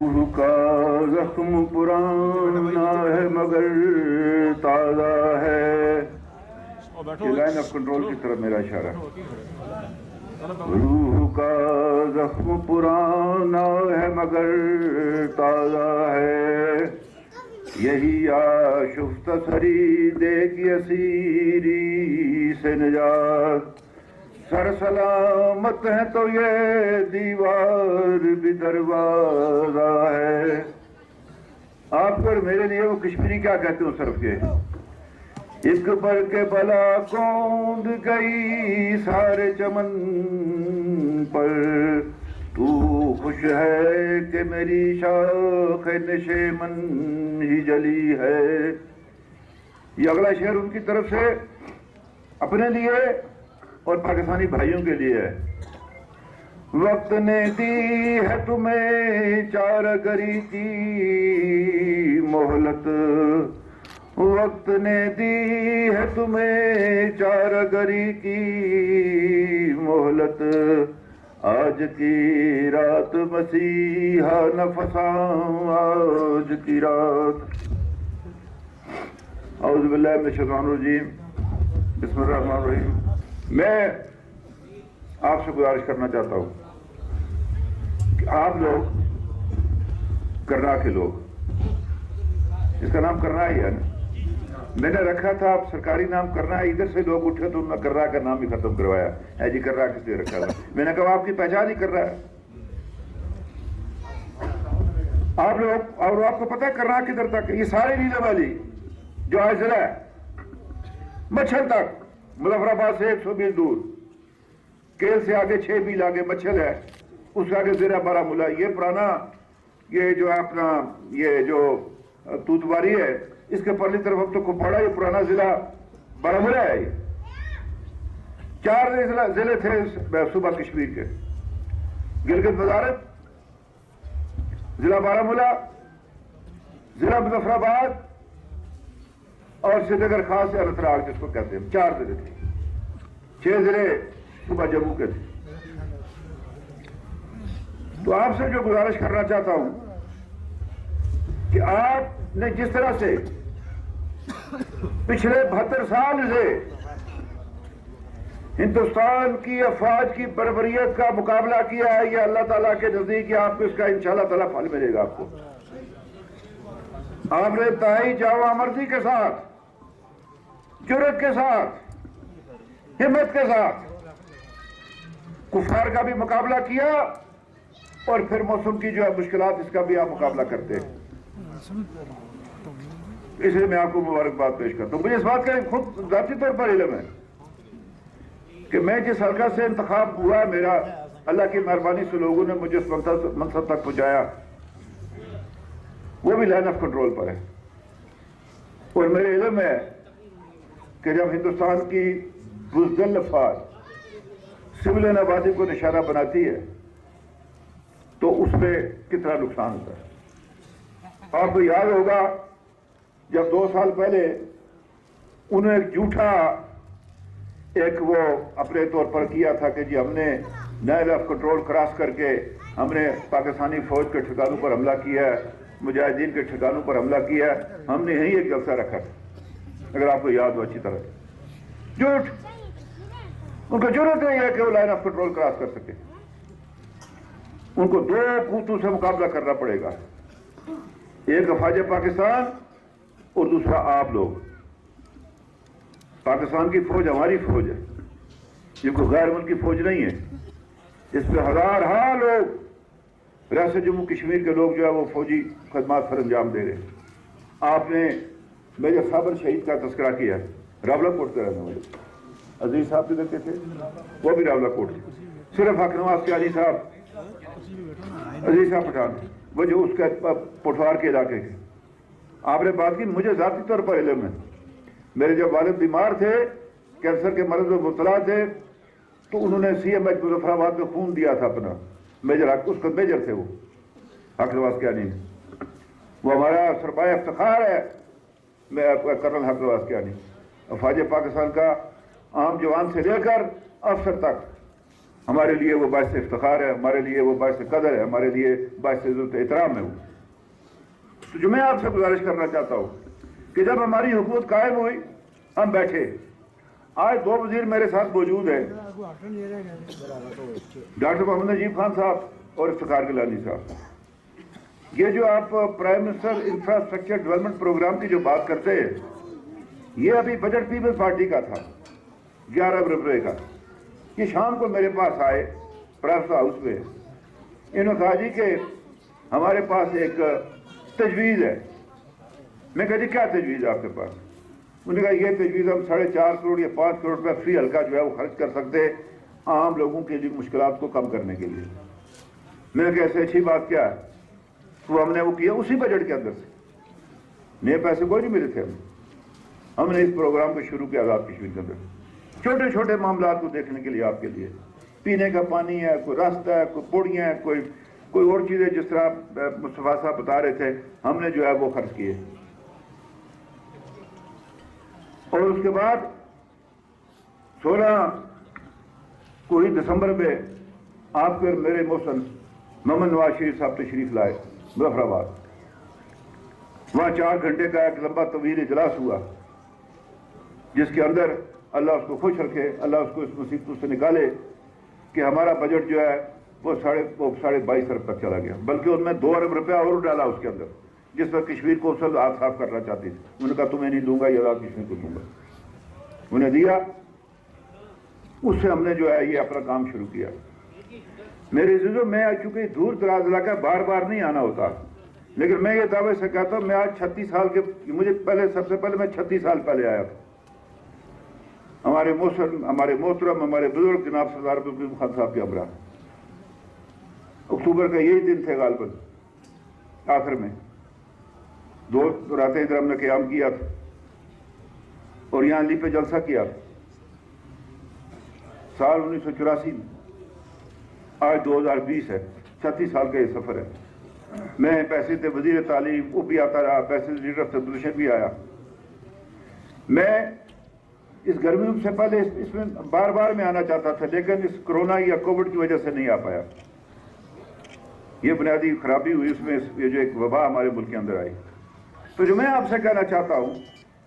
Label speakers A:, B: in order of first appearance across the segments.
A: روح کا زخم پرانا ہے مگر تازہ ہے. یہ لائن آف کنٹرول کی طرف میرا اشارہ. روح کا زخم پرانا ہے مگر تازہ ہے. یہی آشفت سری دے کی اسیری سے نجات. سر سلامت ہے تو یہ دیوار بھی دروازہ ہے. آپ پر میرے لیے وہ کشمیری کیا کہتے ہیں صرف کے ایک بر کے بلا کوند گئی سارے چمن پر. تو خوش ہے کہ میری شاخ نشیمن ہی جلی ہے. یہ اگلا شعر ان کی طرف سے اپنے لیے اور پاکستانی بھائیوں کے لیے ہے. وقت نے دی ہے تمہیں چارگری کی مہلت. وقت نے دی ہے تمہیں چارگری کی مہلت. آج کی رات مسیحا نفساں آج کی رات. اعوذ باللہ من الشیطان الرجیم. بسم اللہ الرحمن الرحیم. میں آپ سے گزارش کرنا چاہتا ہوں کہ آپ لوگ کرنا کے لوگ، اس کا نام کرنا ہی ہے نا. میں نے رکھا تھا آپ سرکاری نام کرنا ہے، ادھر سے لوگ اٹھے تو انہوں نے کرنا کا نام ہی ختم کروایا ہے جی. کرنا کس لیے رکھا تھا؟ میں نے کہا آپ کی پہچان ہی کر رہا ہے آپ لوگ. اور آپ کو پتہ ہے کرنا کدھر تک؟ یہ سارے نیلے والی جو آج ضلع ہے مچھل تک، مظفر آباد سے 100 میل دور، کیل سے آگے 6 میل آگے مچھل ہے، اس سے آگے ضلع بارہمولہ. یہ پرانا یہ جو ہے اپنا یہ جو توتواری ہے اس کے پرلی طرف اب تو کپواڑہ، یہ پرانا ضلع بارہمولہ ہے. یہ 4 ضلع تھے صوبہ کشمیر کے: گلگت بزارت، ضلع بارہمولہ، ضلع مظفر آباد اور سری نگر خاص اننت ناگ جس کو کہتے ہیں. 4 ضلع تھے. 6 ضلع صوبہ جموں کے تھے. تو آپ سے جو گزارش کرنا چاہتا ہوں کہ آپ نے جس طرح سے پچھلے 72 سال سے ہندوستان کی افواج کی بربریت کا مقابلہ کیا ہے، یہ اللہ تعالیٰ کے نزدیک آپ کو اس کا انشاءاللہ تعالیٰ پھل ملے گا. آپ کو آپ نے انتہائی جاں مردی کے ساتھ، جرأت کے ساتھ، ہمت کے ساتھ کفار کا بھی مقابلہ کیا اور پھر موسم کی جو ہے مشکلات اس کا بھی آپ مقابلہ کرتے ہیں. اس لیے میں آپ کو مبارکباد پیش کرتا ہوں. مجھے اس بات کا خود ذاتی طور پر علم ہے کہ میں جس حلقہ سے انتخاب ہوا میرا، اللہ کی مہربانی سے لوگوں نے مجھے اس منصب تک پہنچایا، وہ بھی لائن آف کنٹرول پر ہے. اور میرے علم ہے کہ جب ہندوستان کی بزدل افواج سول آبادی کو نشانہ بناتی ہے تو اس پہ کتنا نقصان ہوتا ہے. آپ کو یاد ہوگا جب 2 سال پہلے انہوں نے ایک جھوٹا وہ اپنے طور پر کیا تھا کہ جی ہم نے لائن آف کنٹرول کراس کر کے ہم نے پاکستانی فوج کے ٹھکانوں پر حملہ کیا ہے، مجاہدین کے ٹھکانوں پر حملہ کیا ہے. ہم نے یہیں ایک جلسہ رکھا تھا، اگر آپ کو یاد ہو اچھی طرح. جھوٹ. ان کو ضرورت نہیں ہے کہ وہ لائن آف کنٹرول کراس کر سکے. ان کو 2 قوتوں سے مقابلہ کرنا پڑے گا، ایک افواج پاکستان اور دوسرا آپ لوگ. پاکستان کی فوج ہماری فوج ہے، یہ کوئی غیر ملکی فوج نہیں ہے. اس پہ ہزارہا لوگ ریاست جموں کشمیر کے لوگ جو ہے وہ فوجی خدمات پر انجام دے رہے ہیں. آپ نے میجر صابر شہید کا تذکرہ کیا، راولہ کوٹ کا رہنے والے عزیز صاحب کدھر کے تھے؟ وہ بھی راولہ کوٹ سے. صرف حق نواز کے علی صاحب، عزیز صاحب پٹھان، وہ جو اس کے پٹوار کے علاقے کے. آپ نے بات کی، مجھے ذاتی طور پر علم ہے. میرے جب والد بیمار تھے، کینسر کے مرض میں مبتلا تھے، تو انہوں نے سی ایم ایچ مظفر آباد میں خون دیا تھا اپنا. میجر حق، اس کا میجر تھے وہ حق نواز کیانی. وہ ہمارا سرمایہ افتخار ہے کرنل حق نواز کیانی. افواج پاکستان کا عام جوان سے لے کر افسر تک ہمارے لیے وہ باعث افتخار ہے، ہمارے لیے وہ باعث قدر ہے، ہمارے لیے باعث عزت احترام ہے وہ۔ تو جو میں آپ سے گزارش کرنا چاہتا ہوں کہ جب ہماری حکومت قائم ہوئی ہم بیٹھے، آج 2 وزیر میرے ساتھ موجود ہیں، ڈاکٹر محمد نجیب خان صاحب اور افتخار گیلانی صاحب۔ یہ جو آپ prime minister infrastructure development programme کی جو بات کرتے ہیں، یہ ابھی بجٹ پیپلز پارٹی کا تھا 11 ارب روپے کا۔ یہ شام کو میرے پاس آئے پریس ہاؤس میں، انہوں نے کہا جی کہ ہمارے پاس ایک تجویز ہے۔ میں کہا جی کیا تجویز ہے آپ کے پاس؟ انہوں نے کہا یہ تجویز ہم 4.5 کروڑ یا 5 کروڑ روپے فی حلقہ جو ہے وہ خرچ کر سکتے ہیں عام لوگوں کے لیے مشکلات کو کم کرنے کے لیے۔ میں نے کہا ایسے اچھی بات کیا ہے؟ تو ہم نے وہ کیا اسی بجٹ کے اندر سے، نئے پیسے کوئی نہیں ملے تھے ہم نے اس پروگرام کو شروع کیا آزاد کشمیر کے اندر، چھوٹے چھوٹے معاملات کو دیکھنے کے لیے، آپ کے لیے پینے کا پانی ہے، کوئی راستہ ہے، کوئی پوڑیاں ہیں، کوئی اور چیزیں، جس طرح مصطفیٰ صاحب بتا رہے تھے، ہم نے جو ہے وہ خرچ کیے۔ اور اس کے بعد 16 کو ہی دسمبر میں آپ کے میرے محسن محمد نواز شریف صاحب تشریف لائے مظفر آباد۔ وہاں 4 گھنٹے کا ایک لمبا طویل اجلاس ہوا، جس کے اندر اللہ اس کو خوش رکھے، اللہ اس کو اس مصیبتوں سے نکالے کہ ہمارا بجٹ جو ہے وہ 22.5 ارب تک چلا گیا، بلکہ ان میں 2 ارب روپیہ اور ڈالا اس کے اندر، جس پر کشمیر کونسل ہاتھ صاف کرنا چاہتی تھی۔ انہوں نے کہا تمہیں نہیں دوں گا، یہ آزاد کشمیر کو دوں گا، انہیں دیا۔ اس سے ہم نے جو ہے یہ اپنا کام شروع کیا۔ میرے عزیزوں، میں چونکہ دور دراز علاقہ بار بار نہیں آنا ہوتا، لیکن میں یہ دعوے سے کہتا ہوں، میں آج 36 سال کے، مجھے سب سے پہلے میں 36 سال پہلے آیا تھا۔ ہمارے محسن، ہمارے محترم، ہمارے بزرگ جناب سردار عبدالقیوم خان صاحب کے ہمراہ اکتوبر کا یہی دن تھے غالباً، آخر میں 2 راتیں ادھر ہم نے قیام کیا تھا اور یہاں علی پہ جلسہ کیا تھا سال 1984 میں۔ آج 2020 ہے، 36 سال کا یہ سفر ہے۔ میں پیسے تھے وزیر تعلیم، وہ بھی آتا رہا، پیسے لیڈر آف ایپوزیشن بھی آیا۔ میں اس گرمیوں سے پہلے اس میں بار بار میں آنا چاہتا تھا، لیکن اس کرونا یا کووڈ کی وجہ سے نہیں آ پایا۔ یہ بنیادی خرابی ہوئی اس میں، یہ جو ایک وبا ہمارے ملک کے اندر آئی۔ تو جو میں آپ سے کہنا چاہتا ہوں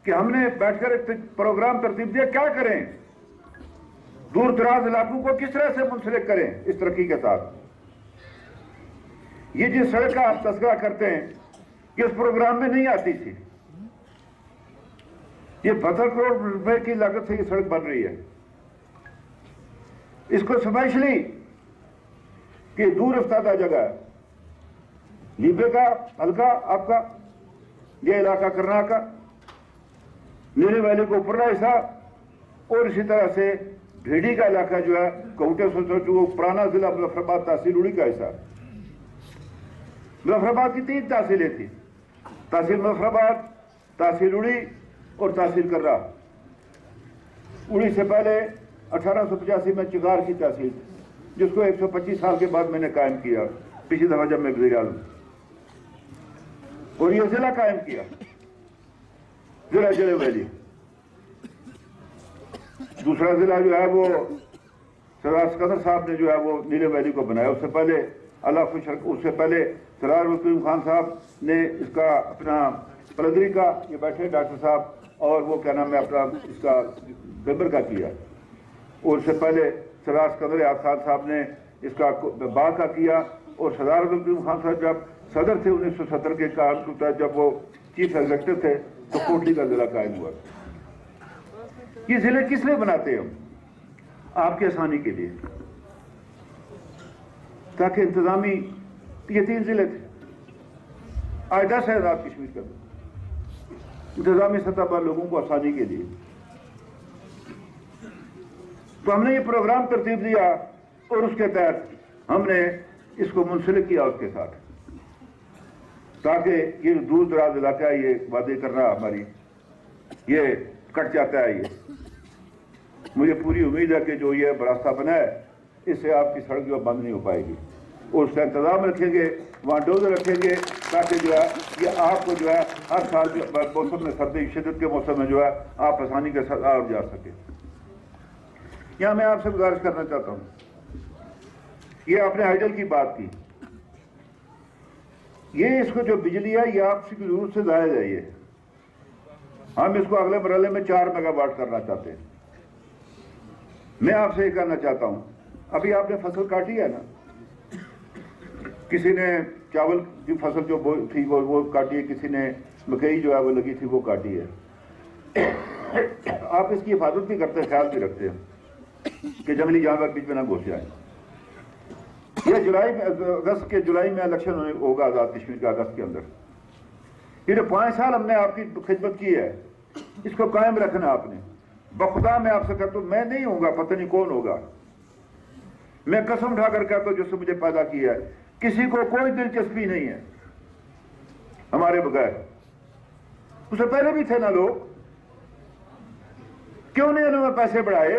A: کہ ہم نے بیٹھ کر ایک پروگرام ترتیب دیا، کیا کریں، دور دراز علاقوں کو کس طرح سے منسلک کریں اس ترقی کے ساتھ۔ یہ جس سڑک کا آپ تذکرہ کرتے ہیں کہ اس پروگرام میں نہیں آتی تھی، یہ 72 کروڑ روپے کی لاگت سے یہ سڑک بن رہی ہے۔ اس کو اسپیشلی کہ دور افتادہ جگہ ہے، لیبے کا حلقہ آپ کا، یہ علاقہ کرنا کا، نیلے ویلی کو اوپرلا حصہ، اور اسی طرح سے بھیڑی کا علاقہ جو ہے کوٹے سے جو پرانا ضلع مظفر آباد تحصیل اڑی کا حصہ۔ مظفر آباد کی 3 تحصیلیں تھیں، تحصیل مظفر آباد، تحصیل اڑی اور تحصیل کرا۔ اڑی سے پہلے 1885 میں چگار کی تحصیل، جس کو 125 سال کے بعد میں نے قائم کیا، پچھلی دفعہ جب میں وزیر اعظم، اور یہ ضلع قائم کیا، ضلع جلے ویلی۔ دوسرا ضلع جو ہے وہ سردار سکندر صاحب نے جو ہے وہ نیلے ویلی کو بنایا۔ اس سے پہلے اللہ خوش رکھ، اس سے پہلے سردار عبدالقیوم خان صاحب نے اس کا اپنا پلدری کا، یہ بیٹھے ڈاکٹر صاحب، اور وہ کیا نام ہے اپنا اس کا گبر کا کیا، اور اس سے پہلے سردار سکندر خان صاحب نے اس کا باغ کا کیا، اور سردار عبدالقیوم خان صاحب جب صدر تھے 1970 کے کام کے تحت، جب وہ چیف ایگزیکٹو تھے تو کوٹلی کا ضلع قائم ہوا۔ یہ ضلع کس لیے بناتے ہیں ہم؟ آپ کی آسانی کے لیے، تاکہ انتظامی، یہ 3 ضلع تھے، آج 10 ہے آزاد کشمیر کا، انتظامی سطح پر لوگوں کو آسانی کے لیے۔ تو ہم نے یہ پروگرام ترتیب دیا اور اس کے تحت ہم نے اس کو منسلک کیا اس کے ساتھ، تاکہ یہ دور دراز علاقہ ہے، یہ وعدے کرنا ہماری یہ کٹ جاتا ہے۔ یہ مجھے پوری امید ہے کہ جو یہ راستہ بنا ہے، اس سے آپ کی سڑک جو بند نہیں ہو پائے گی، اور اس کا انتظام رکھیں گے، وہاں ڈوزر رکھیں گے، تاکہ جو ہے یہ آپ کو جو ہے ہر سال موسم میں، سردی شدت کے موسم میں جو ہے آپ آسانی کے ساتھ آ جا سکیں۔ یہاں میں آپ سے گزارش کرنا چاہتا ہوں یہ آپ نے ہائیڈل کی بات کی، یہ اس کو جو بجلی ہے یہ آپ کی ضرورت سے زائد ہے، یہ ہم اس کو اگلے مرحلے میں 4 میگا واٹ کرنا چاہتے ہیں۔ میں آپ سے یہ کہنا چاہتا ہوں، ابھی آپ نے فصل کاٹی ہے نا، کسی نے چاول کی فصل جو تھی وہ کاٹی ہے، کسی نے مکئی جو ہے وہ لگی تھی وہ کاٹی ہے، آپ اس کی حفاظت بھی کرتے ہیں، خیال بھی رکھتے ہیں کہ جنگلی جانور بیچ میں نہ گھس جائیں۔ یہ جولائی میں الیکشن ہوگا آزاد کشمیر کا، اگست کے اندر۔ یہ جو 5 سال ہم نے آپ کی خدمت کی ہے اس کو قائم رکھنا آپ نے۔ بخدا میں آپ سے کہتا ہوں، میں نہیں ہوں گا، پتہ نہیں کون ہوگا، میں قسم اٹھا کر کہتا ہوں جس سے مجھے پیدا کیا ہے، کسی کو کوئی دلچسپی نہیں ہے ہمارے بغیر۔ اس سے پہلے بھی تھے نا لوگ، کیوں نہیں انہوں نے پیسے بڑھائے؟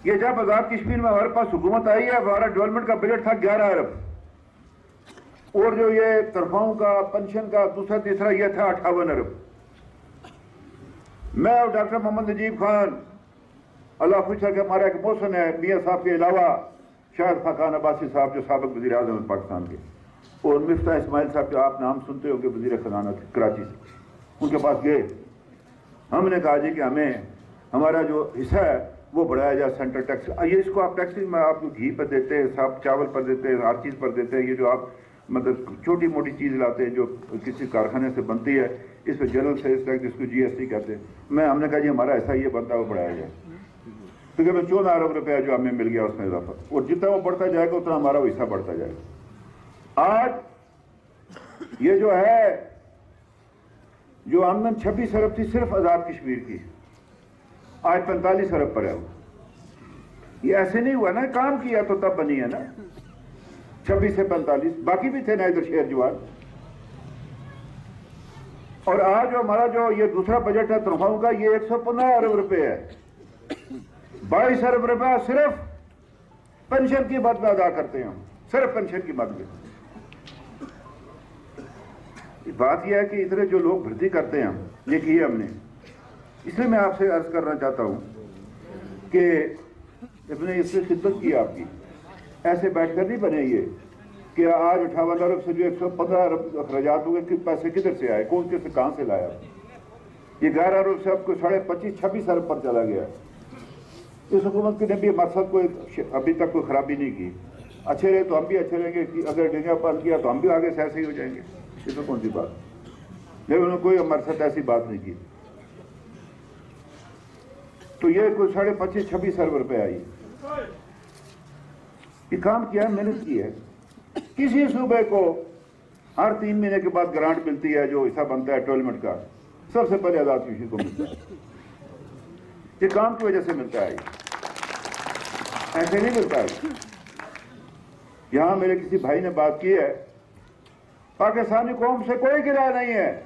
A: یہ جب آزاد کشمیر میں ہمارے پاس حکومت آئی ہے، ہمارا ڈیولپمنٹ کا بجٹ تھا 11 ارب، اور جو یہ تنخواہوں کا، پنشن کا دوسرا تیسرا یہ تھا 58 ارب۔ میں اور ڈاکٹر محمد نجیب خان، اللہ خوش ہے کہ ہمارا ایک محسن ہے، میاں صاحب کے علاوہ شاہد خاقان عباسی صاحب جو سابق وزیر اعظم پاکستان کے، اور مفتاح اسماعیل صاحب جو آپ نام سنتے ہو کہ وزیر خزانہ تھے کراچی سے، ان کے پاس گئے۔ ہم نے کہا جی کہ ہمیں ہمارا جو حصہ ہے وہ بڑھایا جائے، سینٹرل ٹیکس۔ یہ اس کو آپ ٹیکسنگ میں آپ کو گھی پر دیتے ہیں، صاحب چاول پر دیتے ہیں، ہر چیز پر دیتے ہیں، یہ جو آپ مطلب چھوٹی موٹی چیز لاتے ہیں جو کسی کارخانے سے بنتی ہے، اس پہ جنرل سیلز ٹیکس جس کو GST کہتے ہیں، ہم نے کہا جی ہمارا ایسا یہ بنتا ہے وہ بڑھایا جائے۔ تو کہ 14 ارب روپیہ جو ہمیں مل گیا اس میں اضافہ، اور جتنا وہ بڑھتا جائے گا اتنا ہمارا وہ حصہ بڑھتا جائے گا۔ آج یہ جو ہے جو آمدن 26 ارب تھی صرف آزاد کشمیر کی، آج 45 ارب پر ہے وہ۔ یہ ایسے نہیں ہوا نا، کام کیا تو تب بنی ہے نا، 26 سے 45، باقی بھی تھے نا ادھر شہر جوان۔ اور آج ہمارا جو یہ دوسرا بجٹ ہے تنخواہوں کا، یہ 115 ارب روپے ہے، 22 ارب روپے صرف پنشن کی مد میں ادا کرتے ہیں ہم، صرف پنشن کی مد میں۔ بات یہ ہے کہ ادھر جو لوگ بھرتی کرتے ہیں یہ کی ہم نے، اس لیے میں آپ سے عرض کرنا چاہتا ہوں کہ ابن اس سے خدمت کی آپ کی، ایسے بیٹھ کر نہیں بنے یہ کہ آج 58 ارب سے جو 115 ارب اخراجات ہوئے، پیسے کدھر سے آئے، کون سے کہاں سے لایا؟ یہ 11 ارب سے اب کو 25-26 ارب پر چلا گیا۔ اس حکومت نے بھی مقصد کو ابھی تک کوئی خرابی نہیں کی، اچھے رہے تو ہم بھی اچھے رہیں گے، اگر ڈنگا پان کیا تو ہم بھی آگے سے ایسے ہی ہو جائیں گے، اس میں کون سی بات؟ لیکن انہوں نے کوئی مقصد ایسی بات نہیں کی۔ تو یہ کوئی 25-26 ارب روپے آئی، یہ کام کیا ہے، محنت کی ہے۔ کسی صوبے کو ہر 3 مہینے کے بعد گرانٹ ملتی ہے، جو حصہ بنتا ہے ڈیولپمنٹ کا، سب سے پہلے آزاد کشمیر کو ملتا ہے۔ یہ کام کی وجہ سے ملتا ہے، ایسے نہیں ملتا ہے۔ یہاں میرے کسی بھائی نے بات کی ہے، پاکستانی قوم سے کوئی گرا نہیں ہے۔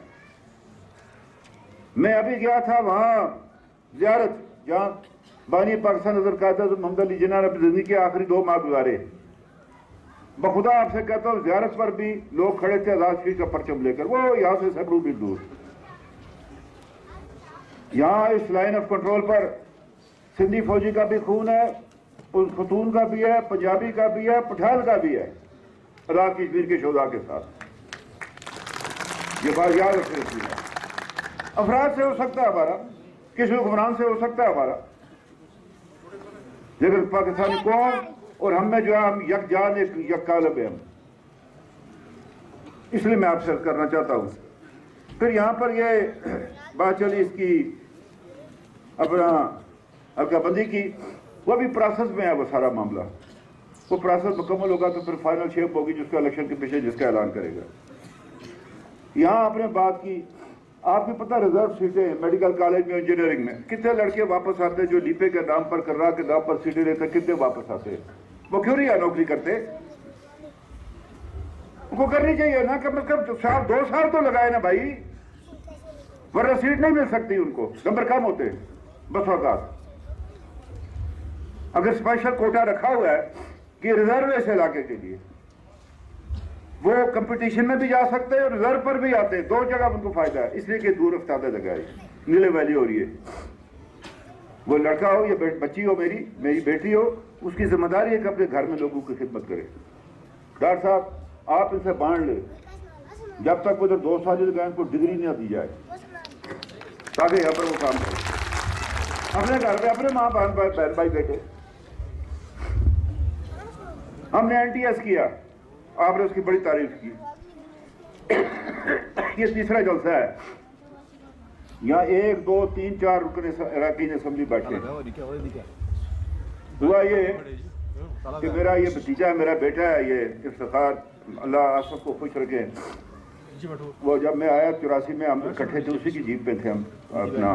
A: میں ابھی گیا تھا وہاں زیارت، جہاں بانی پاکستان حضرت قائد اعظم محمد علی جناح نے اپنی زندگی کے آخری 2 ماہ گزارے۔ بخدا آپ سے کہتا ہوں زیارت پر بھی لوگ کھڑے تھے آزاد کشمیر کا پرچم لے کر، وہ یہاں سے سینکڑوں میل دور۔ یہاں اس لائن آف کنٹرول پر سندھی فوجی کا بھی خون ہے، اس خاتون کا بھی ہے، پنجابی کا بھی ہے، پٹھان کا بھی ہے، آزاد کشمیر کے شہداء کے ساتھ۔ یہ بات یاد رکھیں، افراد سے ہو سکتا ہے ہمارا، کسی حکمران سے ہو سکتا ہے ہمارا، لیکن پاکستانی قوم اور ہم میں جو ہے ہم یک جان یک قالب ہیں ہم۔ اس لیے میں آپ سے عرض کرنا چاہتا ہوں۔ پھر یہاں پر یہ بات چلی اس کی اپنا حلقہ بندی کی، وہ بھی پروسیس میں ہے وہ سارا معاملہ، وہ پروسیس مکمل ہوگا تو پھر فائنل شیپ ہوگی جس کا الیکشن کے پیچھے جس کا اعلان کرے گا۔ یہاں آپ نے بات کی، آپ کو پتہ ریزرو سیٹیں میڈیکل کالج میں، انجینئرنگ میں کتنے لڑکے واپس آتے ہیں جو لیپے کے نام پر، کررا کے نام پر سیٹیں لیتے ہیں، کتنے واپس آتے ہیں؟ وہ کیوں نہیں نوکری کرتے؟ ان کو کرنی چاہیے نا، کم از کم 2 سال تو لگائے نا بھائی، ورنہ سیٹ نہیں مل سکتی ان کو، نمبر کم ہوتے ہیں بس اوقات۔ اگر اسپیشل کوٹا رکھا ہوا ہے کہ ریزرو اس علاقے کے لیے، وہ کمپٹیشن میں بھی جا سکتے ہیں اور ریزرو پر بھی آتے ہیں، 2 جگہ ان کو فائدہ ہے، اس لیے کہ دور افتادہ جگہ ہے، نیلے ویلی ہو رہی ہے۔ وہ لڑکا ہو یا بچی ہو، میری بیٹی ہو، اس کی ذمہ داری ہے کہ اپنے گھر میں لوگوں کی خدمت کرے. ڈاکٹر صاحب آپ ان سے بانٹ لیں جب تک ادھر 2 سال گئے ان کو ڈگری نہ دی جائے تاکہ یہاں پر وہ کام کرے. اپنے گھر پہ اپنے ماں بہن بھائی بیٹے. ہم نے NTS کیا, آپ نے اس کی بڑی تعریف کی. یہ تیسرا جلسہ ہے. یہاں 1 2 3 4 رکن اراکین اسمبلی بیٹھے. ہوا یہ کہ میرا یہ بھتیجا ہے, میرا بیٹا ہے, یہ افتخار, اللہ آپ سب کو خوش رکھے. وہ جب میں آیا 84 میں, ہم اکٹھے تھے, اسی کی جیپ پہ تھے ہم, اپنا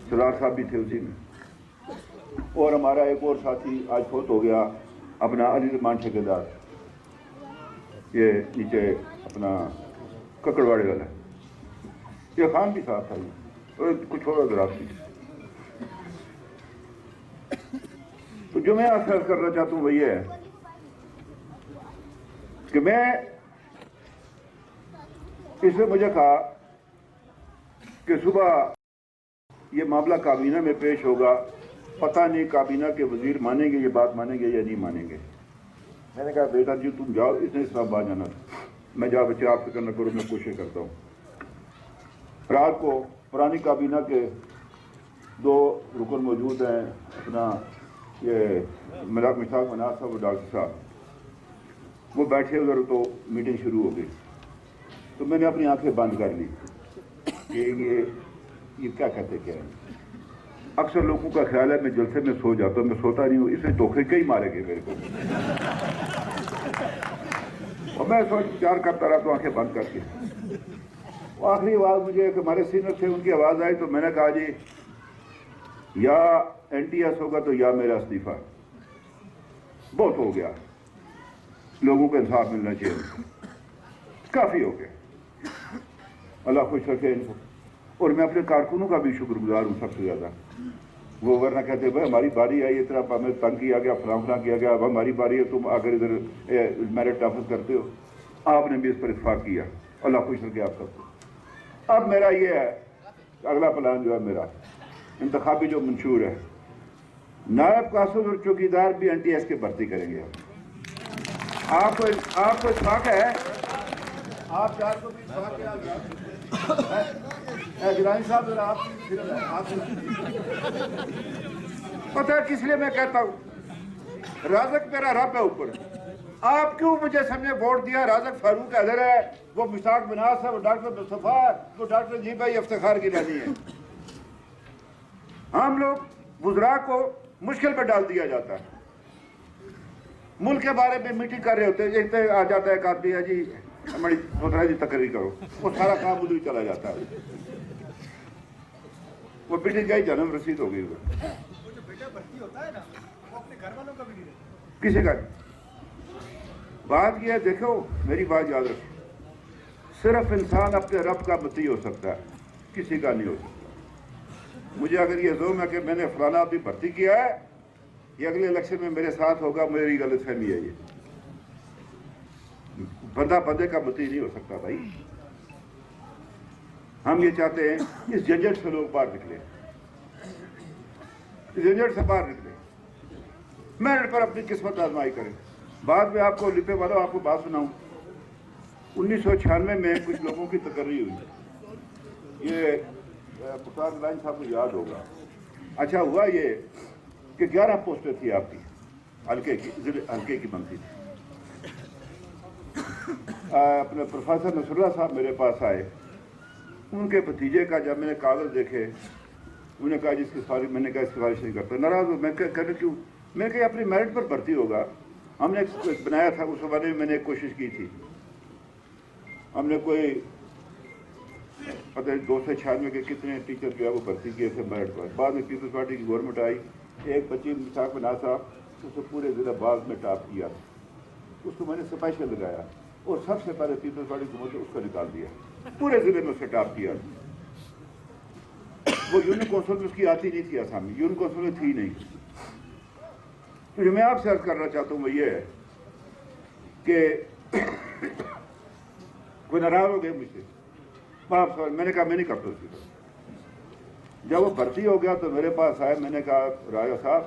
A: سردار صاحب بھی تھے اسی میں, اور ہمارا ایک اور ساتھی آج فوت ہو گیا, اپنا علی رحمان ٹھیکیدار, یہ نیچے اپنا ککڑواڑے والا. یہ خان بھی ساتھ تھا, اور کچھ اور ادھر آپ بھی. تو جو میں عرض کرنا چاہتا ہوں وہ یہ ہے کہ میں اس نے مجھے کہا کہ صبح یہ معاملہ کابینہ میں پیش ہوگا, پتہ نہیں کابینہ کے وزیر مانیں گے, یہ بات مانیں گے یا نہیں مانیں گے. میں نے کہا بیٹا جی تم جاؤ, اس نے اسلام آباد جانا تھا, میں جا بچے آپ فکر نہ کرو, میں کوشش کرتا ہوں. رات کو پرانی کابینہ کے 2 رکن موجود ہیں, اپنا یہ مشتاق مناز صاحب اور ڈاکٹر صاحب, وہ بیٹھے ادھر, تو میٹنگ شروع ہو گئی. تو میں نے اپنی آنکھیں بند کر لی کہ یہ کیا کہتے کیا ہے. اکثر لوگوں کا خیال ہے میں جلسے میں سو جاتا ہوں, میں سوتا نہیں ہوں, اس میں دھوکے کئی مارے گئے میرے کو. اور میں سوچ وچار کرتا رہا تو آنکھیں بند کر کے. آخری آواز مجھے ایک ہمارے سینئر تھے, ان کی آواز آئی, تو میں نے کہا جی یا NTS ہوگا تو یا میرا استعفیٰ. بہت ہو گیا, لوگوں کو انصاف ملنا چاہیے, کافی ہو گیا. اللہ خوش رکھے ان کو. اور میں اپنے کارکنوں کا بھی شکر گزار ہوں سب سے زیادہ. وہ ورنہ کہتے بھائی ہماری باری آئی, اس طرح ہمیں تنگ کیا گیا, فلاں کیا گیا, اب ہماری باری ہے, تم آ کر ادھر میرٹ آفس کرتے ہو. آپ نے بھی اس پر اتفاق کیا, اللہ خوش رکھے آپ سب کو. اب میرا یہ ہے, اگلا پلان جو ہے میرا انتخابی جو منشور ہے, نائب قاصد اور چوکیدار بھی NTS کے بھرتی کریں گے. آپ کو اتفاق ہے, آپ 4 کو بھی اتفاق ہے. گرانی صاحب ذرا آپ پتہ ہے کس لیے میں کہتا ہوں, رازق میرا رب ہے اوپر. آپ کیوں مجھے سمجھے ووٹ دیا؟ رازق فاروق حیدر ہے, وہ مشتاق مناز ہے, وہ ڈاکٹر مصطفیٰ ہے, وہ ڈاکٹر جی بھائی افتخار کی رانی ہے. ہم لوگ وزراء کو مشکل پہ ڈال دیا جاتا ہے. ملک کے بارے میں میٹنگ کر رہے ہوتے ہیں, ایک آ جاتا ہے ایک آدمی ہے جی ہماری سوچ جی تقریر کرو, وہ سارا کام ادھر ہی چلا جاتا ہے. وہ میٹنگ کا ہی جنم رسید ہو گئی ہوگا. کسی کا بات یہ ہے, دیکھو میری بات یاد رکھو, صرف انسان اپنے رب کا مطیع ہو سکتا ہے, کسی کا نہیں ہو سکتا. مجھے اگر یہ زوم ہے کہ میں نے فلانا بھی بھرتی کیا ہے, یہ اگلے الیکشن میں میرے ساتھ ہوگا, میری غلط فہمی ہے. یہ بندہ بندے کا مطیع نہیں ہو سکتا بھائی. ہم یہ چاہتے ہیں اس جھنجھٹ سے لوگ باہر نکلیں, اس جھنجھٹ سے باہر نکلیں, میرٹ پر اپنی قسمت آزمائی کریں. بعد میں آپ کو لپے والوں آپ کو بات سناؤں, 1996 میں کچھ لوگوں کی تقرری ہوئی, یہ پختار لائن صاحب کو یاد ہوگا. اچھا ہوا یہ کہ 11 پوسٹیں تھی آپ کی ہلکے کی بنتی تھی. اپنے پروفیسر نصر اللہ صاحب میرے پاس آئے, ان کے بھتیجے کا جب میں نے کاغذ دیکھے, انہوں نے کہا جس کی سفارش, میں نے کہا اس کی سفارش نہیں کرتا. ناراض ہو, میں کہنے کیوں, میں کہ اپنی میرٹ پر بھرتی ہوگا. ہم نے ایک بنایا تھا, اس زمانے میں نے ایک کوشش کی تھی. ہم نے کوئی پتہ 296 کے کتنے ٹیچر جو ہے وہ بھرتی کیے تھے میرٹ پر. بعد میں پیپلز پارٹی کی گورنمنٹ آئی, ایک بچی مشتاق مناز صاحب, اس کو پورے ضلع باغ میں ٹاپ کیا, اس کو میں نے اسپیشل لگایا, اور سب سے پہلے پیپلز پارٹی حکومت نے اس کو نکال دیا, پورے ضلع میں اس سے ٹاپ کیا. وہ یونین کونسل میں اس کی آتی نہیں تھی آسامی, یونین کونسل میں تھی نہیں. تو جو میں آپ سے عرض کرنا چاہتا ہوں وہ یہ ہے کہ کوئی ناراض ہو گئے مجھ سے, میں نے کہا میں نہیں کرتا اس کی. جب وہ بھرتی ہو گیا تو میرے پاس آئے, میں نے کہا راجا صاحب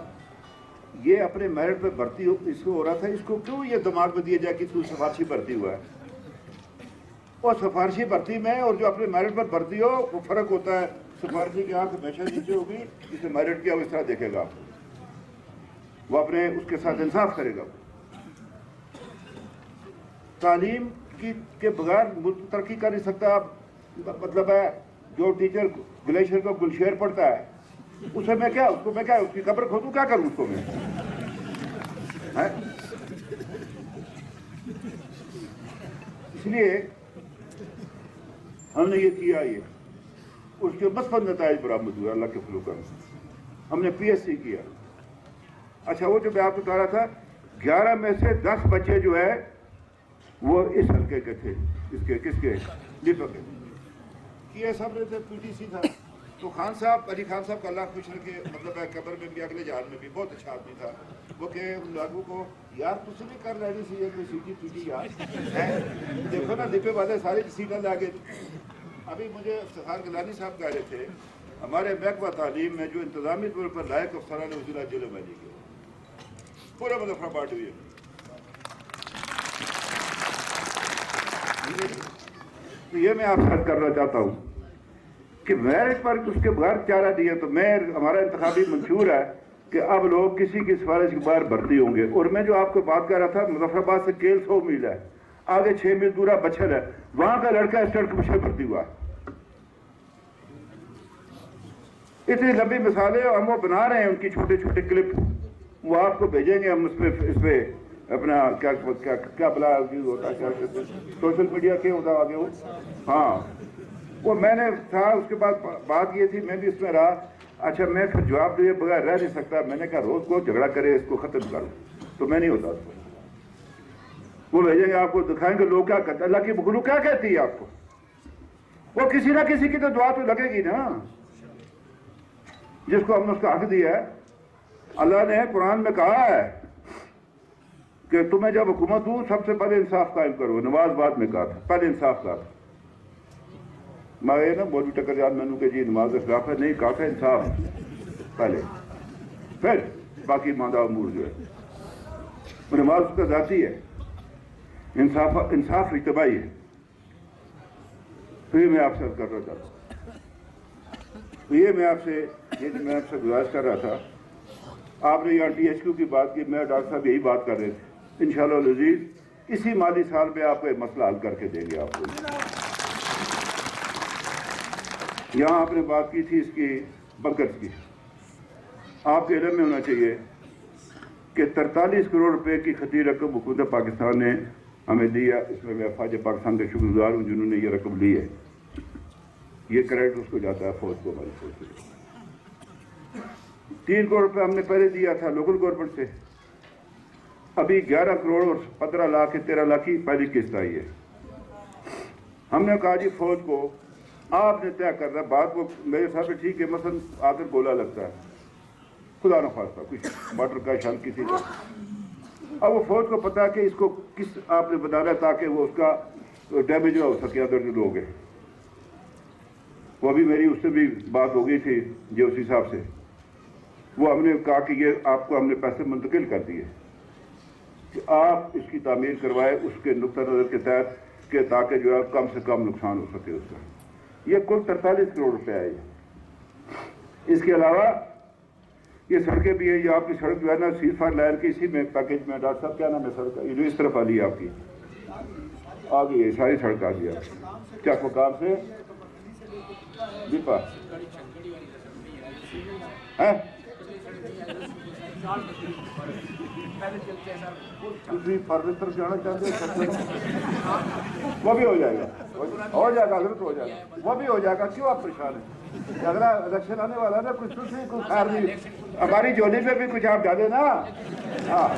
A: یہ اپنے میرٹ پہ بھرتی اس کو ہو رہا تھا، اس کو کیوں یہ دماغ میں دیا جائے کہ تو سفارشی بھرتی ہوا ہے؟ اور سفارشی بھرتی میں اور جو اپنے میرٹ پر بھرتی ہو وہ فرق ہوتا ہے. سفارشی کی آنکھ ہمیشہ نیچے ہوگی، جسے میرٹ کیا وہ اس طرح دیکھے گا، وہ اپنے اس کے ساتھ انصاف کرے گا. تعلیم کے بغیر ملک ترقی کر نہیں سکتا. مطلب ہے جو ٹیچر گلیشیر کو گلشیر پڑھتا ہے اسے میں کیا اس کی قبر کھودوں، کیا کروں اس کو میں؟ اس لیے ہم نے یہ کیا، یہ اس کے مثبت نتائج برآمد ہوئے اللہ کے فضل و. ہم نے پی ایس سی کیا. اچھا وہ جو میں آپ کو بتا رہا تھا 11 میں سے 10 بچے جو ہے وہ اس حلقے کے تھے. اس کے کس کے؟ دیپک کے. کیا سب نے تھے، پی ٹی سی تھا. تو خان صاحب، علی خان صاحب کا اللہ خوش رکھے، مطلب ہے قبر میں بھی اگلے جہان میں بھی بہت اچھا آدمی تھا. وہ کہ ان لوگوں کو یار تجھے بھی کر لینی سی کوئی سیٹی پیٹی یار، دیکھو نا دیپے والے سارے سیٹیں لا گئے. ابھی مجھے افتخار گیلانی صاحب کہہ رہے تھے ہمارے محکمہ تعلیم میں جو انتظامی طور پر لائق افسران وزیر ضلع میں لی گئے پورے مظفر آباد ہوئی. تو یہ میں آپ سے عرض کرنا چاہتا ہوں کہ میرٹ پر اس کے بغیر چارہ دیا. تو ہمارا انتخابی منشور ہے کہ اب لوگ کسی کی سفارش کے باہر بھرتی ہوں گے. اور میں جو آپ کو بات کر رہا تھا، مظفر آباد سے کیل 100 میل ہے، آگے 6 میل دورہ بچھل ہے، وہاں کا لڑکا اسٹنٹ کمیشن بھرتی ہوا. اتنی لمبی مثالیں ہم وہ بنا رہے ہیں، ان کی چھوٹے چھوٹے کلپ وہ آپ کو بھیجیں گے ہم. اس پہ اپنا کیا بلا ہوتا ہے، سوشل میڈیا کے ہوتا آگے وہ. ہاں وہ میں نے تھا، اس کے بعد بات یہ تھی، میں بھی اس میں رہا. اچھا میں پھر جواب دیے بغیر رہ نہیں سکتا. میں نے کہا روز کو جھگڑا کرے اس کو ختم کرو، تو میں نہیں ہوتا. وہ بھیجیں گے آپ کو، دکھائیں گے لوگ کیا کرتے. اللہ کی مخلوق کیا کہتی ہے آپ کو؟ وہ کسی نہ کسی کی تو دعا تو لگے گی نا، جس کو ہم نے اس کا حق دیا ہے. اللہ نے قرآن میں کہا ہے کہ تمہیں جب حکومت دوں سب سے پہلے انصاف قائم کرو. نماز بعد میں کہا تھا، پہلے انصاف کہا تھا. میں یہ نا مولوی ٹکر یاد میں نے کہ جی نماز کے خلاف ہے، نہیں کہا تھا انصاف پہلے، پھر باقی ماندہ امور جو ہے. وہ نماز اس کا ذاتی ہے، انصاف اجتماعی ہے. تو یہ میں آپ سے کر رہا تھا، یہ میں آپ سے گزارش کر رہا تھا. آپ نے یہاں ٹی ایچ کیو کی بات کی، میں ڈاکٹر صاحب یہی بات کر رہے تھے. انشاءاللہ العزیز اسی مالی سال میں آپ کو یہ مسئلہ حل کر کے دیں گے. آپ کو یہاں آپ نے بات کی تھی اس کی بنکرز کی. آپ کے علم میں ہونا چاہیے کہ 43 کروڑ روپے کی خطی رقم حکومت پاکستان نے ہمیں دی ہے. اس میں میں افواج پاکستان کے شکر گزار ہوں جنہوں نے یہ رقم لی ہے. یہ کریڈٹ اس کو جاتا ہے فوج کو، ہماری فوج کو. 3 کروڑ روپے ہم نے پہلے دیا تھا لوکل گورنمنٹ سے. ابھی 11 کروڑ اور 15 لاکھ 13 لاکھ کی پہلی قسط آئی ہے. ہم نے کہا جی فوج کو آپ نے طے کرنا. بات وہ میرے حساب سے ٹھیک ہے، مثلا آ کر گولا لگتا ہے، خدا نخواستہ کچھ واٹر کا شان کسی کا. اب وہ فوج کو پتا ہے کہ اس کو کس آپ نے بنانا ہے تاکہ وہ اس کا ڈیمیج نہ ہو سکے ادھر جو لوگ ہیں. وہ ابھی میری اس سے بھی بات ہو گئی تھی جی اسی صاحب سے. وہ ہم نے کہا کہ یہ آپ کو ہم نے پیسے منتقل کر دیے کہ آپ اس کی تعمیر کروائے اس کے نقطہ نظر کے تحت کہ تاکہ جو ہے کم سے کم نقصان ہو سکے اس کا. یہ کل 43 کروڑ روپے آئے. اس کے علاوہ یہ سڑکیں بھی ہیں. یہ آپ کی سڑک جو ہے نا سیز فار لائن کی اسی میں پیکیج میں. ڈاکٹر صاحب کیا نام ہے سڑک کا؟ یہ جو اس طرف والی ہے آپ کی آ گئی ہے، ساری سڑک آ گئی ہے. چک مقام سے دیپا طرف جانا چاہتے ہیں وہ بھی ہو جائے گا، ہو جائے گا حضرت، ہو جائے گا، وہ بھی ہو جائے گا. کیوں آپ پریشان ہیں؟ اگلا الیکشن آنے والا ہے نا، کچھ نہیں کوئی خیر نہیں. ہماری جولی پہ بھی کچھ آپ ڈالے نا. ہاں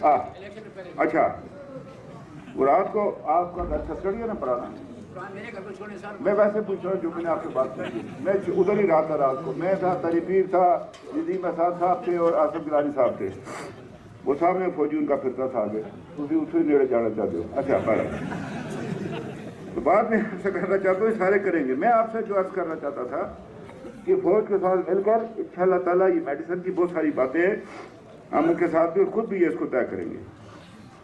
A: ہاں اچھا. وہ رات کو آپ کا گھر چھتڑی ہے نا پرانا؟ میں ویسے پوچھ رہا ہوں جو میں نے آپ سے بات کی. میں ادھر ہی رہا تھا رات کو. میں تھا، تریپیر تھا، ندیم احسان صاحب تھے اور آصف گیلانی صاحب تھے. وہ صاحب نے فوجی ان کا فرقہ تھا آگے. تھی اسے نیڑے جانا چاہتے ہو؟ اچھا بارہ. تو بات میں آپ سے کرنا چاہتا ہوں، سارے کریں گے. میں آپ سے جو عرض کرنا چاہتا تھا کہ فوج کے ساتھ مل کر انشاءاللہ تعالیٰ یہ میڈیسن کی بہت ساری باتیں ہم ان کے ساتھ بھی اور خود بھی یہ اس کو طے کریں گے۔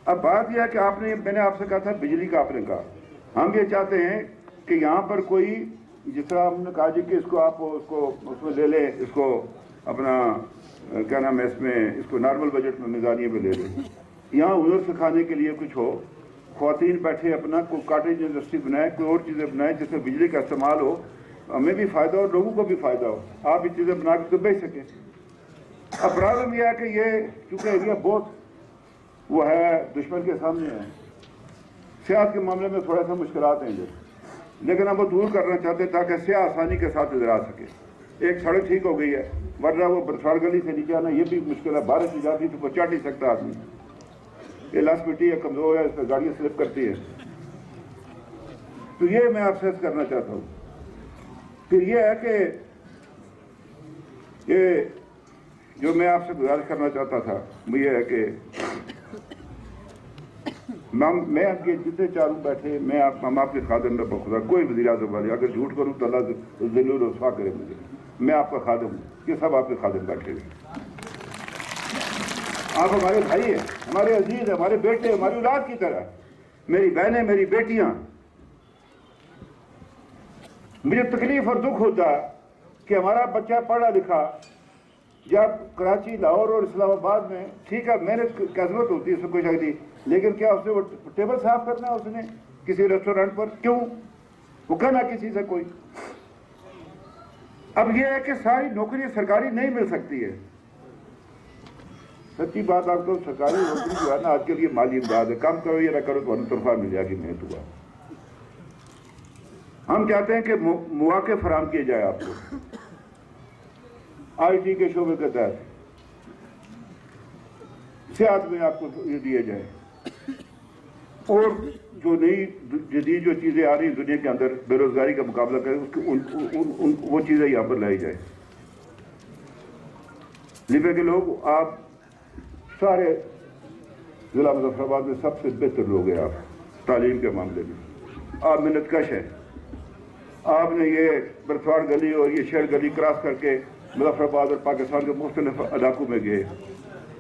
A: اب بات یہ ہے کہ میں نے آپ سے کہا تھا بجلی کا، آپ نے کہا ہم یہ چاہتے ہیں کہ یہاں پر کوئی جس طرح ہم نے کہا جی کہ اس کو آپ اس میں لے لیں، اس کو اپنا کیا نام ہے اس کو نارمل بجٹ میں میزانیے میں لے لیں، یہاں ہنر سکھانے کے لیے کچھ ہو، خواتین بیٹھے اپنا کوئی کاٹیج انڈسٹری بنائیں، کوئی اور چیزیں بنائیں جس میں بجلی کا استعمال ہو، ہمیں بھی فائدہ ہو، لوگوں کو بھی فائدہ ہو، آپ یہ چیزیں بنا کے تو بیچ سکیں۔ اب پرابلم یہ ہے کہ یہ چونکہ ایریا بہت وہ ہے دشمن کے سامنے ہے، سیاحت کے معاملے میں تھوڑا سا مشکلات ہیں لیکن ہم وہ دور کرنا چاہتے ہیں تاکہ سیاح آسانی کے ساتھ ادھر آ سکے۔ ایک سڑک ٹھیک ہو گئی ہے، ورنہ وہ برساڑ گلی سے نیچے آنا یہ بھی مشکل ہے، بارش کی جاتی تو وہ چڑھ نہیں سکتا آدمی، یہ لاس مٹی ہے، کمزور ہے، اس پہ گاڑیاں سلپ کرتی ہیں۔ تو یہ میں آپ سے عرض کرنا چاہتا ہوں۔ پھر یہ ہے کہ یہ جو میں آپ سے گزارش کرنا چاہتا تھا وہ یہ ہے کہ میں آپ کے جتنے چاروں بیٹھے ہم آپ کے خادم میں بخدا، کوئی وزیر اعظم والے اگر جھوٹ کروں تو اللہ ذل و رسوا کرے مجھے، میں آپ کا خادم ہوں، یہ سب آپ کے خادم بیٹھے ہوئے، آپ ہمارے بھائی ہیں، ہمارے عزیز ہیں، ہمارے بیٹے، ہماری اولاد کی طرح، میری بہنیں، میری بیٹیاں۔ مجھے تکلیف اور دکھ ہوتا کہ ہمارا بچہ پڑھا لکھا جب کراچی، لاہور اور اسلام آباد میں، ٹھیک ہے محنت کی ضرورت ہوتی ہے، اس میں کوئی شک نہیں، لیکن کیا اس نے وہ ٹیبل صاف کرنا ہے اس نے کسی ریسٹورینٹ پر؟ کیوں؟ وہ کہنا کسی سے کوئی۔ اب یہ ہے کہ ساری نوکری سرکاری نہیں مل سکتی ہے، سچی بات آپ کو، سرکاری نوکری جو ہے نا آج کے لیے مالی امداد ہے، کام کرو یا نہ کرو تو تنخواہ مل جائے گی، محنت ہوا۔ ہم چاہتے ہیں کہ مواقع فراہم کیے جائے آپ کو، آئی ٹی کے شعبے کے تحت سیاحت میں آپ کو یہ دیا جائے، اور جو نئی جدید جو چیزیں آ رہی ہیں دنیا کے اندر بے روزگاری کا مقابلہ کریں، وہ چیزیں یہاں پر لائی جائے۔ لیبیا کے لوگ، آپ سارے ضلع مظفر آباد میں سب سے بہتر لوگ ہیں، آپ تعلیم کے معاملے میں آپ محنت کش ہیں، آپ نے یہ برسواڑ گلی اور یہ شہر گلی کراس کر کے مظفر آباد اور پاکستان کے مختلف علاقوں میں گئے،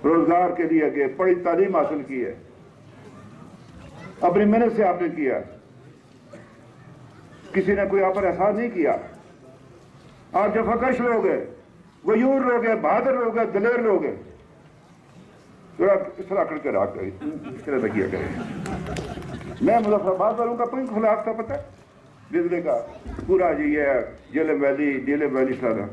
A: روزگار کے لیے گئے، بڑی تعلیم حاصل کی ہے، اپنی محنت سے آپ نے کیا، کسی نے کوئی آپ پر احسان نہیں کیا۔ آپ جفاکش لوگ ہیں، غیور لوگ ہیں، بہادر لوگ ہیں، دلیر لوگ ہیں، ذرا اس طرح کر کے راک کریں، اس طرح کیا کریں۔ میں مظفر آباد والوں کا کوئی خلاف تھا، پتہ بجلی کا پورا جی یہ جیلم ویلی سارا،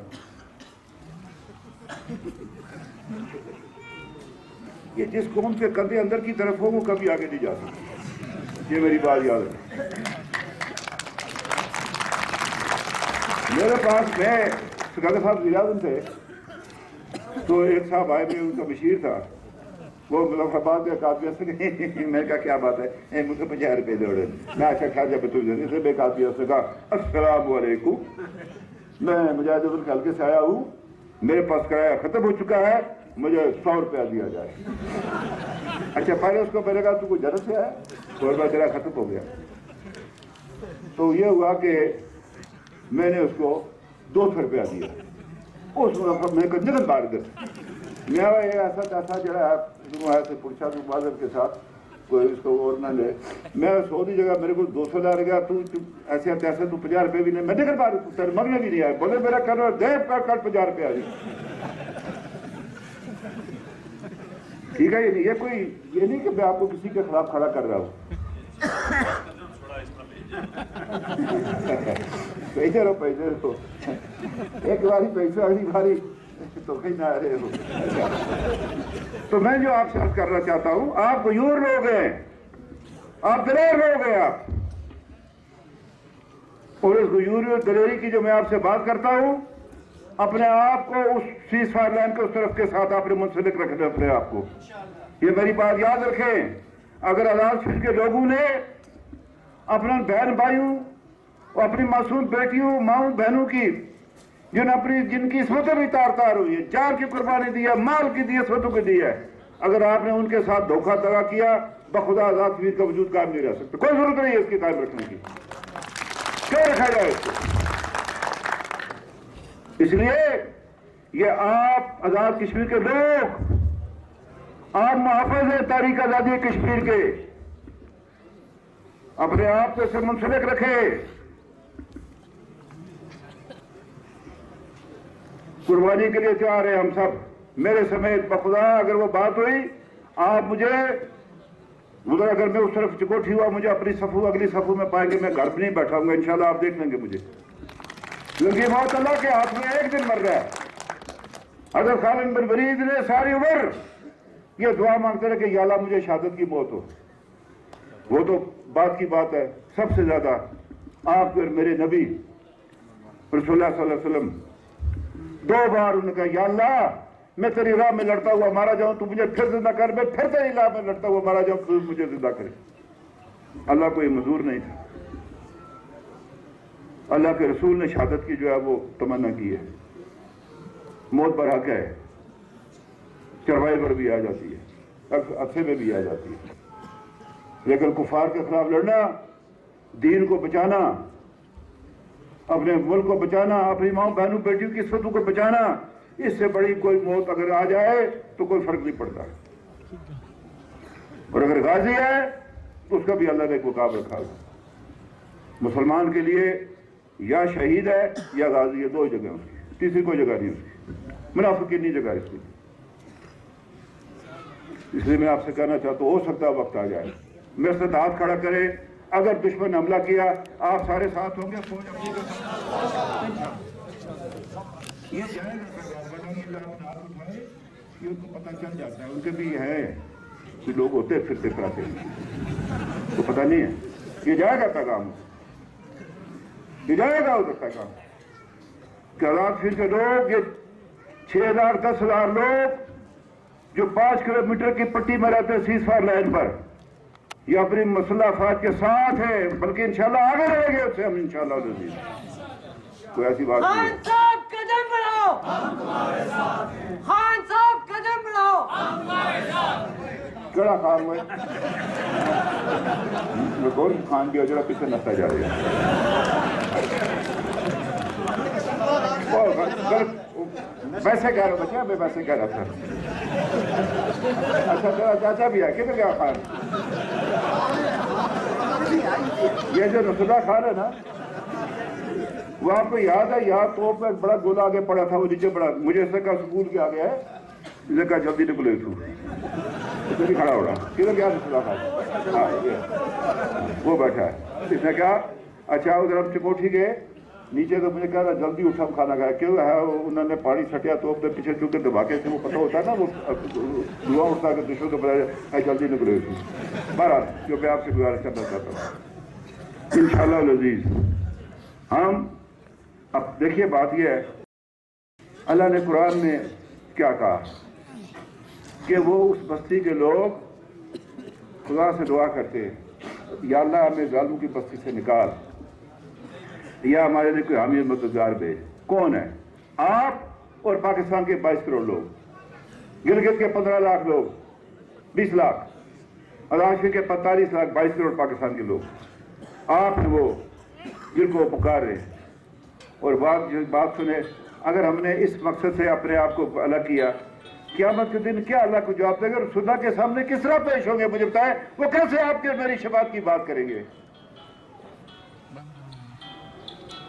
A: یہ جس قوم کے کندھے اندر کی طرف ہو وہ کبھی آگے نہیں جا سکتی، یہ میری بات یاد ہے۔ میرے پاس، میں سکندر صاحب وزیر اعظم تھے تو ایک صاحب آئے ہوئے، ان کا بشیر تھا، وہ مظفر آباد کے کافی سے میں نے کہا کیا بات ہے، مجھ سے 50 روپے دوڑے، میں اچھا کھا جب اسے بے کافی سے کہا السلام علیکم، میں مجاہد کے حلقے سے آیا ہوں، میرے پاس کرایہ ختم ہو چکا ہے، مجھے 100 روپیہ دیا جائے۔ اچھا پہلے اس کو میں نے کہا تو کوئی جنت سے آیا، 100 روپیہ تیرا ختم ہو گیا۔ تو یہ ہوا کہ میں نے اس کو 200 روپیہ دیا، اس وقت میں نے نگن بار کر میں ایسا تیسا جڑا ہے سے پوچھا تو معذرت کے ساتھ کوئی اس کو اور نہ لے، میں 100 کی جگہ میرے کو 200 لا گیا، تو ایسے تیسے تو 50 روپے بھی نہیں، میں نگن بار مگنے بھی نہیں آیا، بولے میرا کرنا دیب کا کٹ 50 روپے آئی، ٹھیک ہے۔ یہ کوئی یہ نہیں کہ میں آپ کو کسی کے خلاف کھڑا کر رہا ہوں، پیسے رہو ایک باری پیسے، اگلی باری تو کہیں نہ آ رہے ہو۔ تو میں جو آپ سے عرض کرنا چاہتا ہوں، آپ غیور لوگ ہیں، آپ دلیر لوگ ہیں، آپ، اور اس غیوری اور دلیری کی جو میں آپ سے بات کرتا ہوں، اپنے آپ کو اس سیز فائر لائن کے اس طرف کے ساتھ آپ نے منسلک رکھنا، اپنے آپ کو، یہ میری بات یاد رکھیں۔ اگر آزاد فوج کے لوگوں نے اپنے بہن بھائیوں اور اپنی معصوم بیٹیوں، ماؤں بہنوں کی جن کی عصمتیں بھی تار تار ہوئی ہے، جان کی قربانی دی ہے، مال کی دی ہے، عصمتوں کی دی ہے، اگر آپ نے ان کے ساتھ دھوکہ دغا کیا، بخدا آزاد فوج کا وجود قائم نہیں رہ سکتا، کوئی ضرورت نہیں ہے اس کی قائم رکھنے کی، کیوں رکھا جائے اس کو؟ اس لیے یہ آپ آزاد کشمیر کے لوگ، آپ محافظ ہیں تاریخ آزادی کشمیر کے، اپنے آپ کو سے منسلک رکھے، قربانی کے لیے تیار ہیں ہم سب، میرے سمیت بخدا اگر وہ بات ہوئی آپ مجھے ادھر، اگر میں اس طرف چکوٹھی ہوا مجھے اپنی صفوں اگلی صفوں میں پائیں گے، میں گھر بھی نہیں بیٹھا ہوں گا انشاءاللہ، آپ دیکھ لیں گے مجھے، کیونکہ موت اللہ کے ہاتھ میں ایک دن مر رہا ہے۔ حضرت خالد بن ولید نے ساری عمر یہ دعا مانگتے رہے کہ یا اللہ مجھے شہادت کی موت ہو۔ وہ تو بات کی بات ہے، سب سے زیادہ آپ اور میرے نبی رسول اللہ صلی اللہ علیہ وسلم 2 بار انہوں نے کہا یا اللہ میں تیری راہ میں لڑتا ہوا مارا جاؤں تو مجھے پھر زندہ کر، میں پھر تیری راہ میں لڑتا ہوا مارا جاؤں تو مجھے زندہ کرے۔ اللہ کوئی مزدور نہیں تھا، اللہ کے رسول نے شہادت کی جو ہے وہ تمنا کی ہے۔ موت برحق ہے، چروائی پر بھی آ جاتی ہے، عرصے میں بھی آ جاتی ہے، لیکن کفار کے خلاف لڑنا، دین کو بچانا، اپنے ملک کو بچانا، اپنی ماں بہنوں بیٹیوں کی عزتوں کو بچانا، اس سے بڑی کوئی موت اگر آ جائے تو کوئی فرق نہیں پڑتا، اور اگر غازی ہے تو اس کا بھی اللہ نے ایک مقام رکھا ہے۔ مسلمان کے لیے یا شہید ہے یا غازی ہے، 2 جگہ اس کی، تیسری کوئی جگہ نہیں اس کی، منافق کی نہیں جگہ اس کی۔ اس لیے میں آپ سے کہنا چاہتا ہوں ہو سکتا ہے وقت آ جائے، میرے ساتھ ہاتھ کھڑا کرے، اگر دشمن نے حملہ کیا آپ سارے ساتھ ہوں گے، فوج اپنی کے ساتھ یہ جائے گا، یہ ان کو پتہ چل جاتا ہے، ان کے بھی ہے کہ لوگ ہوتے پھرتے پھراتے ہیں تو پتہ نہیں ہے، یہ جائے گا پیغام، یہ جائے گا ادھر پیغام کہ آزاد کشمیر کے لوگ، یہ 6,000 10,000 لوگ جو 5 کلومیٹر کی پٹی میں رہتے ہیں سیز فائر لائن پر، یہ اپنی مسلح افواج کے ساتھ ہیں، بلکہ انشاءاللہ آگے رہیں گے اس سے ہم انشاءاللہ عزیز، کوئی ایسی بات نہیں ہے۔
B: خان صاحب قدم بڑھاؤ، ہم تمہارے ساتھ ہیں۔ خان صاحب قدم بڑھاؤ، ہم تمہارے ساتھ ہیں۔
A: کیڑا خان ہوئے کون خان بھی ہو جڑا پیچھے نستا جا رہے ہیں، ویسے کہہ رہا بچہ، میں ویسے کہہ رہا تھا۔ اچھا تیرا چاچا بھی ہے، کدھر گیا خان؟ یہ جو نصراللہ خان ہے نا، وہ آپ کو یاد ہے، یاد توپ میں بڑا گولا آگے پڑا تھا، وہ نیچے پڑا، مجھے اس نے کہا سکول کے آگے ہے، اس نے کہا جلدی نکلے تو نہیں کھڑا ہو رہا، کدھر گیا نصراللہ خان؟ ہاں وہ بیٹھا ہے، اس نے کہا اچھا ادھر ہم چکوٹھی گئے نیچے، تو مجھے کہا جلدی اٹھا ہم کھانا کھایا، کیوں ہے انہوں نے پانی چھٹیا توپ کے پیچھے، چونکہ دھماکے سے وہ پتہ ہوتا ہے نا، وہ دھواں اٹھتا کہ دشمن کو پتا جلدی نکلے تو۔ بہرحال جو میں آپ سے گزارش کرنا چاہتا ہوں انشاءاللہ العزیز، ہم اب دیکھیے بات یہ ہے، اللہ نے قرآن میں کیا کہا کہ وہ اس بستی کے لوگ خدا سے دعا کرتے ہیں یا اللہ ہمیں ظالموں کی بستی سے نکال، یا ہمارے لیے کوئی حامی مددگار بھیج۔ کون ہے؟ آپ اور پاکستان کے 22 کروڑ لوگ، گلگت کے 15 لاکھ لوگ، 20 لاکھ، آزاد کشمیر کے 45 لاکھ، 22 کروڑ پاکستان کے لوگ، آپ ہیں وہ جن کو پکار رہے ہیں۔ اور بات سنیں، اگر ہم نے اس مقصد سے اپنے آپ کو الگ کیا، قیامت کے دن کیا اللہ کو جواب دیں گے؟ رسول اللہ کے سامنے کس طرح پیش ہوں گے؟ مجھے بتائیں، وہ کیسے آپ کے میری شفاعت کی بات کریں گے؟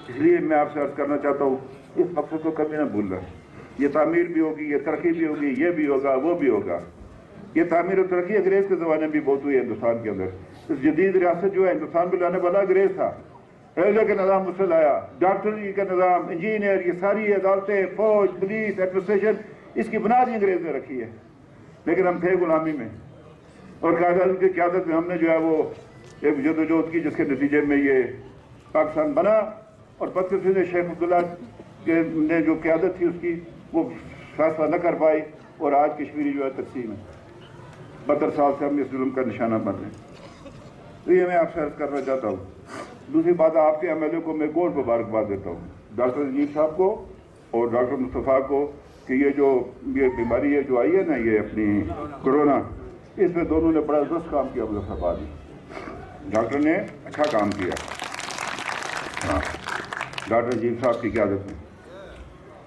A: اس لیے میں آپ سے عرض کرنا چاہتا ہوں اس مقصد کو کبھی نہ بھولنا، یہ تعمیر بھی ہوگی، یہ ترقی بھی ہوگی، یہ بھی ہوگا، وہ بھی ہوگا۔ یہ تعمیر و ترقی انگریز کے زمانے میں بھی بہت ہوئی ہے ہندوستان کے اندر، اس جدید ریاست جو ہے ہندوستان میں لانے والا انگریز تھا، ریلوے کا نظام اس سے لایا، ڈاکٹری کا نظام، انجینئر، یہ ساری عدالتیں، فوج، پولیس، ایڈمنسٹریشن، اس کی بنیاد ہی انگریز نے رکھی ہے، لیکن ہم تھے غلامی میں، اور قائد کی قیادت میں ہم نے جو ہے وہ ایک جدوجہد کی، جس کے نتیجے میں یہ پاکستان بنا، اور بدقسمتی سے شیخ عبداللہ نے جو قیادت تھی اس کی وہ فیصلہ نہ کر پائی، اور آج کشمیری جو ہے تقسیم ہے، 72 سال سے ہم اس ظلم کا نشانہ بن رہے ہیں۔ تو یہ میں آپ سے عرض کرنا چاہتا ہوں۔ دوسری بات، آپ کے ایم ایل اے کو میں اور مبارکباد دیتا ہوں، ڈاکٹر عجیب صاحب کو اور ڈاکٹر مصطفیٰ کو، کہ یہ جو یہ بیماری ہے جو آئی ہے نا، یہ اپنی کرونا، اس میں دونوں نے بڑا درست کام کیا، مظفرآباد میں ڈاکٹر نے اچھا کام کیا، ہاں ڈاکٹر عجیب صاحب کی قیادت میں۔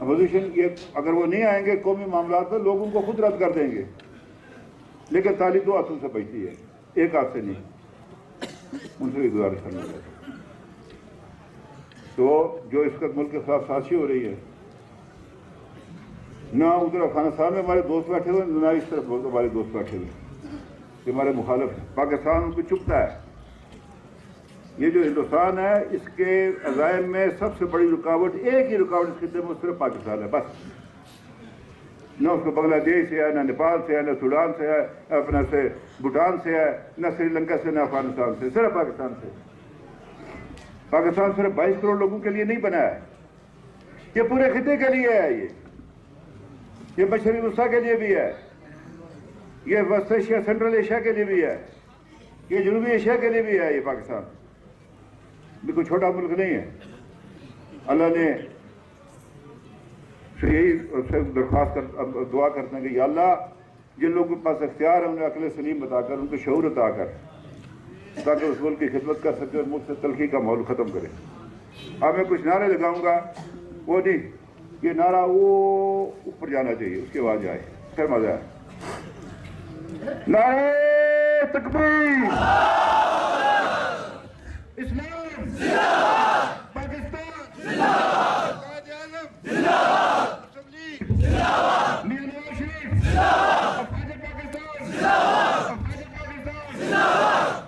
A: اپوزیشن یہ اگر وہ نہیں آئیں گے قومی معاملات میں لوگ ان کو خود رد کر دیں گے، لیکن تالی دو ہاتھوں سے بجتی ہے، ایک ہاتھ سے نہیں. ان سے بھی گزارش کرنا چاہتا ہوں. تو جو اس وقت ملک کے خلاف سازشی ہو رہی ہے، نہ ادھر افغانستان میں ہمارے دوست بیٹھے ہوئے، نہ اس طرف ہمارے دوست بیٹھے ہوئے کہ ہمارے مخالف ہیں. پاکستان ان کو چپتا ہے. یہ جو ہندوستان ہے اس کے عزائم میں سب سے بڑی رکاوٹ، ایک ہی رکاوٹ اس خطے میں صرف پاکستان ہے بس. نہ اس کو بنگلہ دیش سے ہے، نہ نیپال سے ہے، نہ سوڈان سے ہے، اپنا سے بھوٹان سے ہے، نہ سری لنکا سے، نہ افغانستان سے، صرف پاکستان سے. پاکستان صرف 22 کروڑ لوگوں کے لیے نہیں بنا ہے، یہ پورے خطے کے لیے ہے. یہ مشرقی وسطیٰ کے لیے بھی ہے، یہ وسط ایشیا سینٹرل ایشیا کے لیے بھی ہے، یہ جنوبی ایشیا کے لیے بھی ہے. یہ پاکستان بھی کوئی چھوٹا ملک نہیں ہے. اللہ نے یہی درخواست دعا کرتے ہیں کہ یا اللہ جن لوگوں کے پاس اختیار ہے انہیں عقل سلیم بتا کر، ان کو شعور عطا کر، تاکہ اس ملک کی خدمت کر سکے اور ملک سے تلخی کا ماحول ختم کرے. اب میں کچھ نعرے لگاؤں گا، وہ نہیں، یہ نعرہ وہ اوپر جانا چاہیے، اس کے بعد جائے، پھر مزہ ہے. نعرہ تکبیر، اسلام پاکستان، قائد اعظم، میاں نواز شریف، افواج پاکستان،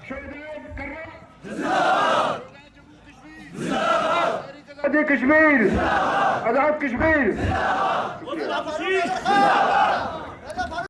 A: شہداء کربلا، آزاد کشمیر، آزاد کشمیر.